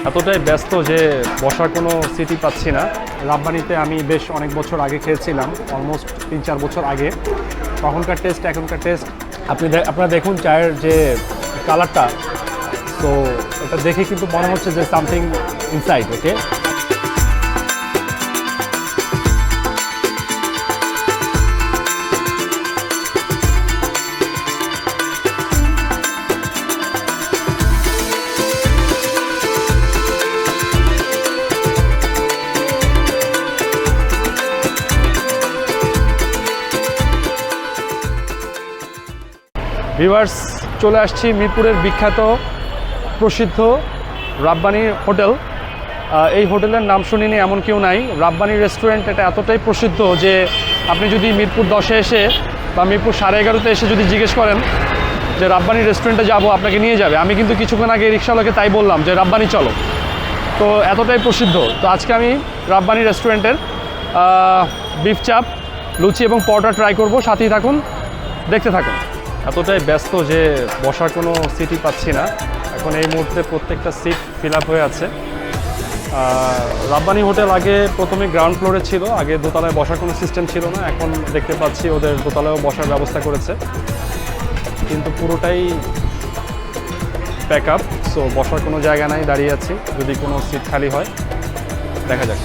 এতটাই ব্যস্ত যে বসার কোনো সিটই পাচ্ছি না। রাব্বানিতে আমি বেশ অনেক বছর আগে খেয়েছিলাম, অলমোস্ট 3-4 বছর আগে। তখনকার টেস্ট এখনকার টেস্ট আপনারা দেখুন চায়ের যে কালারটা, তো এটা দেখে কিন্তু মনে হচ্ছে যে সামথিং ইনসাইড। ওকে, ভিউয়ার্স, চলে আসছি মিরপুরের বিখ্যাত প্রসিদ্ধ রাব্বানি হোটেল। এই হোটেলের নাম শুনিনি এমন কেউ নাই। রাব্বানি রেস্টুরেন্ট এটা এতটাই প্রসিদ্ধ যে আপনি যদি মিরপুর 10-এ এসে বা মিরপুর 11:30-তে এসে যদি জিজ্ঞেস করেন যে রাব্বানি রেস্টুরেন্টে যাব, আপনাকে নিয়ে যাবে। আমি কিন্তু কিছুক্ষণ আগে রিক্সাওয়ালাকে তাই বললাম যে রাব্বানি চলো, তো এতটাই প্রসিদ্ধ। তো আজকে আমি রাব্বানি রেস্টুরেন্টের বিফ চাপ, লুচি এবং পরোটা ট্রাই করব। সাথেই থাকুন, দেখতে থাকুন। এতটাই ব্যস্ত যে বসার কোনো সিটই পাচ্ছি না। এখন এই মুহূর্তে প্রত্যেকটা সিট ফিল আপ হয়ে আছে। রাব্বানি হোটেল আগে প্রথমে গ্রাউন্ড ফ্লোরে ছিল, আগে দোতলায় বসার কোনো সিস্টেম ছিল না। এখন দেখতে পাচ্ছি ওদের দোতলায়ও বসার ব্যবস্থা করেছে, কিন্তু পুরোটাই প্যাক আপ। সো বসার কোনো জায়গা নাই, দাঁড়িয়ে আছি। যদি কোনো সিট খালি হয় দেখা যাক।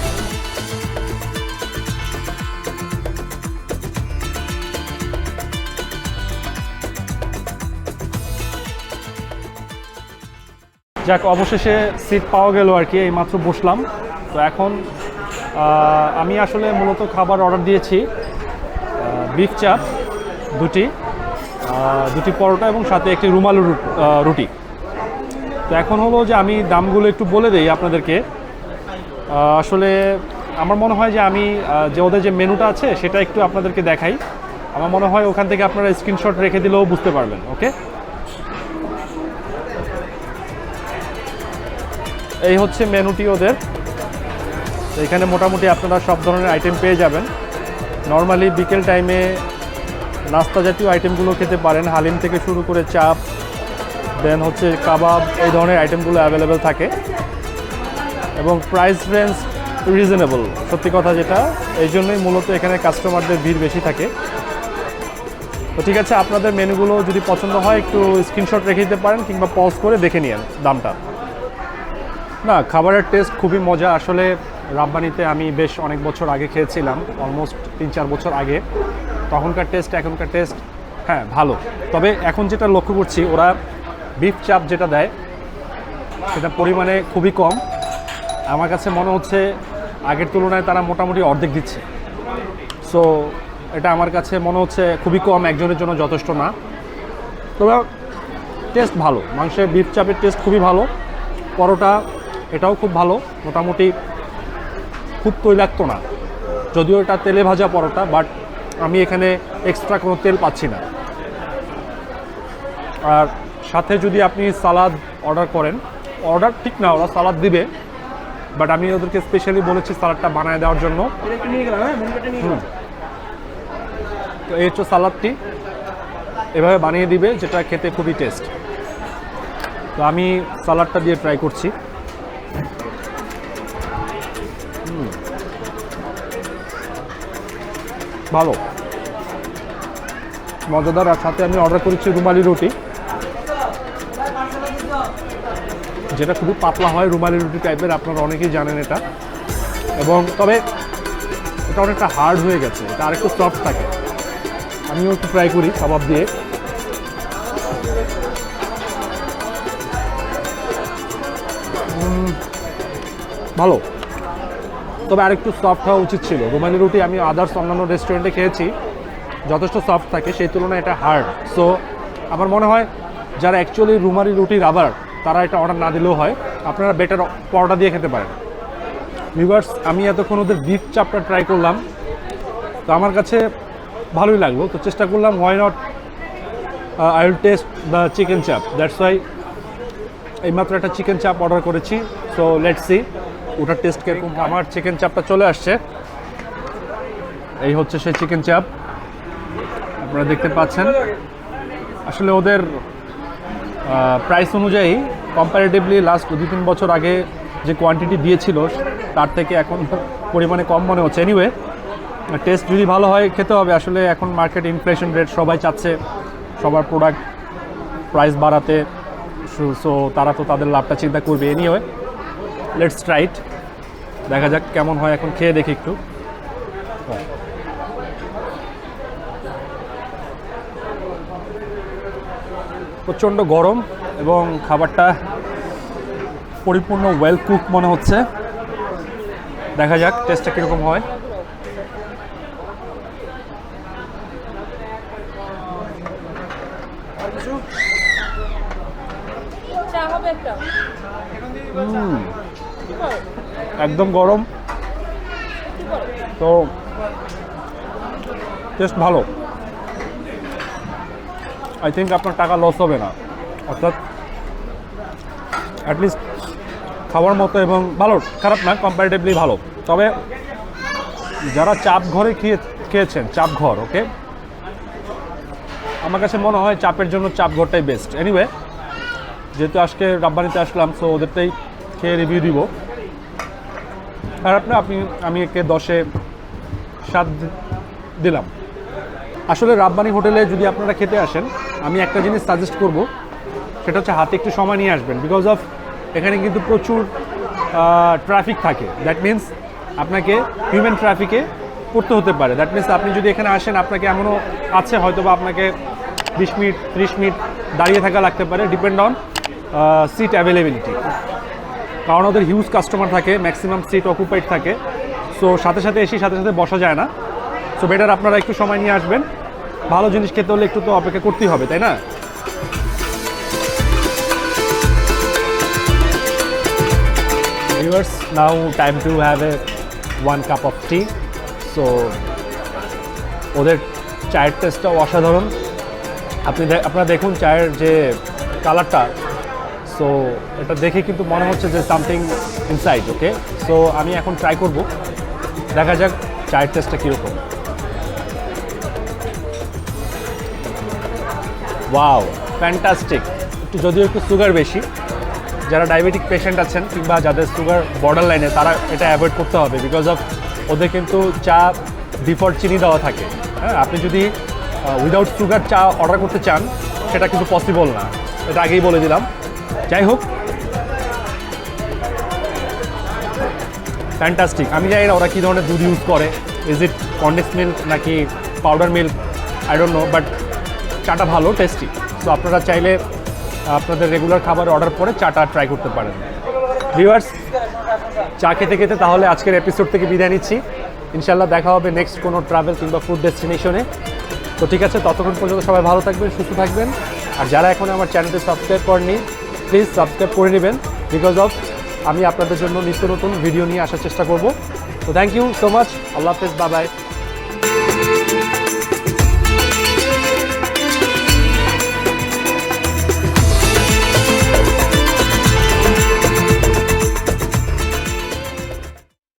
যাক, অবশেষে সিট পাওয়া গেল আর কি। এইমাত্র বসলাম। তো এখন আমি আসলে মূলত খাবার অর্ডার দিয়েছি, বিফ চাপ দুটি পরোটা এবং সাথে একটি রুমালি রুটি। তো এখন হলো যে আমি দামগুলো একটু বলে দিই আপনাদেরকে। আসলে আমার মনে হয় যে আমি যে ওদের যে মেনুটা আছে সেটা একটু আপনাদেরকে দেখাই। আমার মনে হয় ওখান থেকে আপনারা স্ক্রিনশট রেখে দিলেও বুঝতে পারবেন। ওকে, এই হচ্ছে মেনুটি ওদের। তো এখানে মোটামুটি আপনারা সব ধরনের আইটেম পেয়ে যাবেন। নর্মালি বিকেল টাইমে নাস্তা জাতীয় আইটেমগুলো খেতে পারেন, হালিম থেকে শুরু করে চাপ, দেন হচ্ছে কাবাব, এই ধরনের আইটেমগুলো অ্যাভেলেবেল থাকে এবং প্রাইস রেঞ্জ রিজনেবল। সত্যি কথা যেটা, এই জন্যই মূলত এখানে কাস্টমারদের ভিড় বেশি থাকে। তো ঠিক আছে, আপনাদের মেনুগুলো যদি পছন্দ হয় একটু স্ক্রিনশট রেখে দিতে পারেন কিংবা পজ করে দেখে নিন দামটা। না, খাবারের টেস্ট খুবই মজা। আসলে রাব্বানিতে আমি বেশ অনেক বছর আগে খেয়েছিলাম, অলমোস্ট 3-4 বছর আগে। তখনকার টেস্ট এখনকার টেস্ট হ্যাঁ ভালো। তবে এখন যেটা লক্ষ্য করছি, ওরা বিফ চাপ যেটা দেয় সেটা পরিমাণে খুবই কম। আমার কাছে মনে হচ্ছে আগের তুলনায় তারা মোটামুটি অর্ধেক দিচ্ছে। সো এটা আমার কাছে মনে হচ্ছে খুবই কম, একজনের জন্য যথেষ্ট না। তবে টেস্ট ভালো, মাংসের বিফ চাপের টেস্ট খুবই ভালো। পরোটা এটাও খুব ভালো, মোটামুটি খুব তৈলাক্ত না, যদিও এটা তেলে ভাজা পরোটা, বাট আমি এখানে এক্সট্রা কোনো তেল পাচ্ছি না। আর সাথে যদি আপনি সালাদ অর্ডার করেন, অর্ডার ঠিক না, ওরা সালাদ দিবে, বাট আমি ওদেরকে স্পেশালি বলেছি সালাদটা বানায় দেওয়ার জন্য। তো এই হচ্ছে সালাদটি, এভাবে বানিয়ে দিবে, যেটা খেতে খুবই টেস্ট। তো আমি সালাদটা দিয়ে ট্রাই করছি। ভালো, মজাদার। আর সাথে আমি অর্ডার করেছি রুমালি রুটি, যেটা খুবই পাতলা হয়, রুমালি রুটি টাইপের, আপনারা অনেকেই জানেন এটা। এবং তবে এটা অনেকটা হার্ড হয়ে গেছে, এটা আরেকটু সফট থাকে। আমিও একটু ট্রাই করি কাবাব দিয়ে। ভালো, তবে আরেকটু সফট হওয়া উচিত ছিল। রুমালি রুটি আমি আদার্স অন্যান্য রেস্টুরেন্টে খেয়েছি, যথেষ্ট সফট থাকে, সেই তুলনায় এটা হার্ড। সো আমার মনে হয় যারা অ্যাকচুয়ালি রুমালি রুটি রাবার, তারা এটা অর্ডার না দিলেও হয়, আপনারা বেটার পরোটা দিয়ে খেতে পারেন। ভিউয়ার্স, আমি এতক্ষণ ওদের বিফ চাপটা ট্রাই করলাম, তো আমার কাছে ভালোই লাগলো। তো চেষ্টা করলাম why not I will test the chicken চাপ, দ্যাটস ওয়াই এইমাত্র একটা চিকেন চাপ অর্ডার করেছি। সো লেটস সি ওটার টেস্ট কিরকম। আমার চিকেন চাপটা চলে আসছে, এই হচ্ছে সেই চিকেন চাপ, আপনারা দেখতে পাচ্ছেন। আসলে ওদের প্রাইস অনুযায়ী কম্পারেটিভলি লাস্ট 2-3 বছর আগে যে কোয়ান্টিটি দিয়েছিল তার থেকে এখন পরিমাণে কম মনে হচ্ছে। এনিওয়ে, টেস্ট যদি ভালো হয় খেতে হবে। আসলে এখন মার্কেট ইনফ্লেশন রেট, সবাই চাচ্ছে সবার প্রোডাক্ট প্রাইস বাড়াতে, সো তারা তো তাদের লাভটা চিন্তা করবে। এনিওয়ে, লেটস ট্রাই ইট, দেখা যাক কেমন হয়। এখন খেয়ে দেখি একটু। প্রচণ্ড গরম এবং খাবারটা পরিপূর্ণ ওয়েল কুক মনে হচ্ছে। দেখা যাক টেস্টটা কীরকম হয়। একদম গরম, তো টেস্ট ভালো। আই থিঙ্ক আপনার টাকা লস হবে না, অর্থাৎ অ্যাটলিস্ট খাওয়ার মতো এবং ভালো, খারাপ না, কম্পারেটিভলি ভালো। তবে যারা চাপ ঘরে খেয়েছেন, চাপ ঘর, ওকে, আমার কাছে মনে হয় চাপের জন্য চাপ ঘরটাই বেস্ট। এনিওয়ে, যেহেতু আজকে রাব্বানিতে আসলাম, সো ওদেরটাই খেয়ে রিভিউ দিব। খারাপ না, আমি একে 10-এ 7 দিলাম। আসলে রাব্বানি হোটেলে যদি আপনারা খেতে আসেন, আমি একটা জিনিস সাজেস্ট করব, সেটা হচ্ছে হাতে একটু সময় নিয়ে আসবেন। বিকজ অফ এখানে কিন্তু প্রচুর ট্রাফিক থাকে। দ্যাট মিন্স আপনাকে হিউম্যান ট্রাফিকে পড়তে হতে পারে। দ্যাট মিন্স আপনি যদি এখানে আসেন, আপনাকে এমনও আছে হয়তো বা আপনাকে 20 মিনিট 30 মিনিট দাঁড়িয়ে থাকা লাগতে পারে, ডিপেন্ড অন সিট অ্যাভেলেবিলিটি। কারণ ওদের হিউজ কাস্টমার থাকে, ম্যাক্সিমাম সিট অকুপাইড থাকে। সো সাথে সাথে এসে সাথে সাথে বসা যায় না। সো বেটার আপনারা একটু সময় নিয়ে আসবেন। ভালো জিনিস খেতে হলে একটু তো অপেক্ষা করতেই হবে, তাই না? Viewers, now time to have one cup of tea. So ওদের চায়ের টেস্টটাও অসাধারণ। আপনারা দেখুন চায়ের যে কালারটা, সো এটা দেখে কিন্তু মনে হচ্ছে যে সামথিং ইনসাইড। ওকে, সো আমি এখন ট্রাই করব, দেখা যাক চায়ের টেস্টটা কীরকম। Wow, fantastic. যদিও একটু সুগার বেশি, যারা ডায়াবেটিক পেশেন্ট আছেন কিংবা যাদের সুগার বর্ডার লাইনে, তারা এটা অ্যাভয়েড করতে হবে। বিকজ অফ ওদের কিন্তু চা ডিফল্ট চিনি দেওয়া থাকে। হ্যাঁ, আপনি যদি উইদাউট সুগার চা অর্ডার করতে চান, সেটা কিন্তু পসিবল না, এটা আগেই বলে দিলাম। যাই হোক, ফ্যান্টাস্টিক। আমি জানি না ওরা কী ধরনের দুধ ইউজ করে, ইজ ইট কন্ডেন্স মিল্ক নাকি powder milk, I don't know, but চাটা ভালো, টেস্টি। সো আপনারা চাইলে আপনাদের রেগুলার খাবার অর্ডার করে চাটা ট্রাই করতে পারেন। ভিউয়ার্স, চা খেতে খেতে তাহলে আজকের এপিসোড থেকে বিদায় নিচ্ছি। ইনশাল্লাহ দেখা হবে নেক্সট কোনো ট্রাভেল কিংবা ফুড ডেস্টিনেশনে। তো ঠিক আছে, ততক্ষণ পর্যন্ত সবাই ভালো থাকবেন, সুস্থ থাকবেন। আর যারা এখন আমার চ্যানেলটি সাবস্ক্রাইব করেননি, প্লিজ সাবস্ক্রাইব করে নেবেন। বিকজ অফ আমি আপনাদের জন্য নিত্য নতুন ভিডিও নিয়ে আসার চেষ্টা করব। তো থ্যাংক ইউ সো মাচ। আল্লাহ হাফেজ, বাই বাই।